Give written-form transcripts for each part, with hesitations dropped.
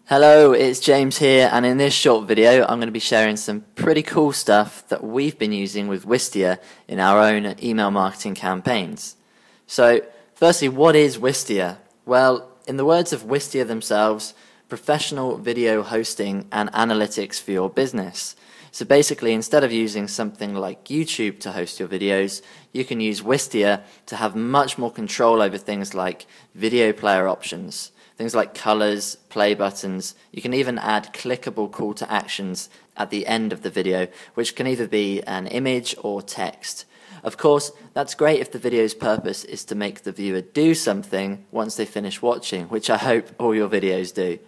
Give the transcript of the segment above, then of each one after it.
Hello, it's James here, and in this short video I'm going to be sharing some pretty cool stuff that we've been using with Wistia in our own email marketing campaigns. So, firstly, what is Wistia? Well, in the words of Wistia themselves, professional video hosting and analytics for your business. So basically, instead of using something like YouTube to host your videos, you can use Wistia to have much more control over things like video player options. Things like colors, play buttons. You can even add clickable call to actions at the end of the video, which can either be an image or text. Of course, that's great if the video's purpose is to make the viewer do something once they finish watching, which I hope all your videos do.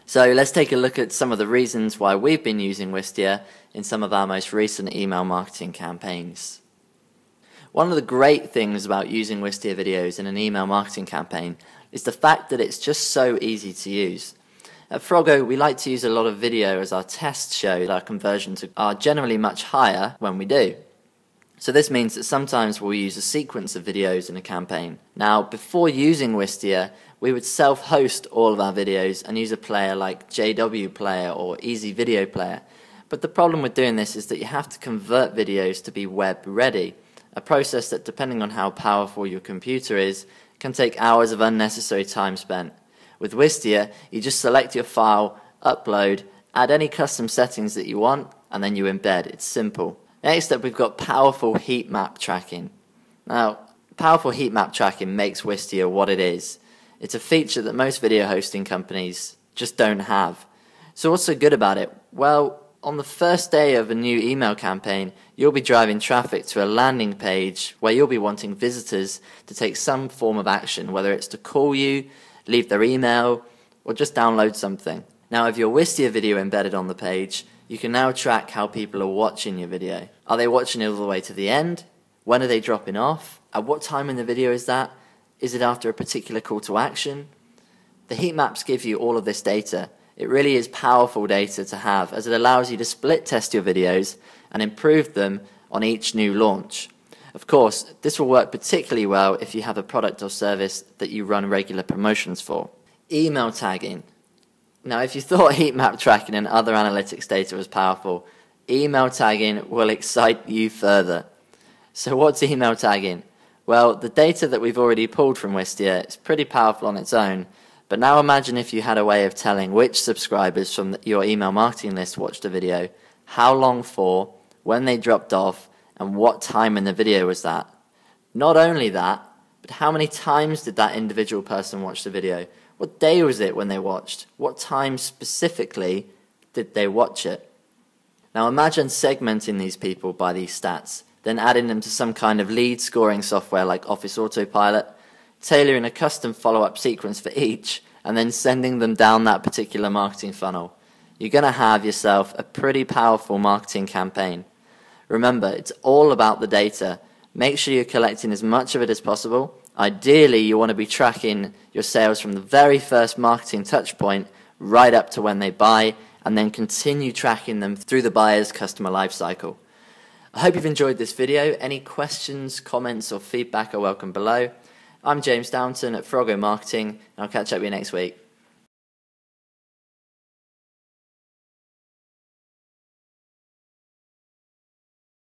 So let's take a look at some of the reasons why we've been using Wistia in some of our most recent email marketing campaigns. One of the great things about using Wistia videos in an email marketing campaign is the fact that it's just so easy to use. At Froggo, we like to use a lot of video as our tests show that our conversions are generally much higher when we do. So this means that sometimes we'll use a sequence of videos in a campaign. Now, before using Wistia, we would self-host all of our videos and use a player like JW Player or Easy Video Player. But the problem with doing this is that you have to convert videos to be web ready, a process that, depending on how powerful your computer is, can take hours of unnecessary time spent. With Wistia, you just select your file, upload, add any custom settings that you want, and then you embed. It's simple. Next up, we've got powerful heat map tracking. Now, powerful heat map tracking makes Wistia what it is. It's a feature that most video hosting companies just don't have. So what's so good about it? Well, on the first day of a new email campaign, you'll be driving traffic to a landing page where you'll be wanting visitors to take some form of action, whether it's to call you, leave their email, or just download something. Now, if your Wistia video embedded on the page, you can now track how people are watching your video. Are they watching it all the way to the end? When are they dropping off? At what time in the video is that? Is it after a particular call to action? The heat maps give you all of this data. It really is powerful data to have, as it allows you to split test your videos and improve them on each new launch. Of course, this will work particularly well if you have a product or service that you run regular promotions for. Email tagging. Now, if you thought heat map tracking and other analytics data was powerful, email tagging will excite you further. So what's email tagging? Well, the data that we've already pulled from Wistia is pretty powerful on its own. But now imagine if you had a way of telling which subscribers from your email marketing list watched a video, how long for, when they dropped off, and what time in the video was that. Not only that, but how many times did that individual person watch the video? What day was it when they watched? What time specifically did they watch it? Now imagine segmenting these people by these stats, then adding them to some kind of lead scoring software like Office Autopilot, tailoring a custom follow-up sequence for each, and then sending them down that particular marketing funnel. You're going to have yourself a pretty powerful marketing campaign. Remember, it's all about the data. Make sure you're collecting as much of it as possible. Ideally, you want to be tracking your sales from the very first marketing touch point right up to when they buy, and then continue tracking them through the buyer's customer lifecycle. I hope you've enjoyed this video. Any questions, comments, or feedback are welcome below. I'm James Downton at Froggomarketing, and I'll catch up with you next week.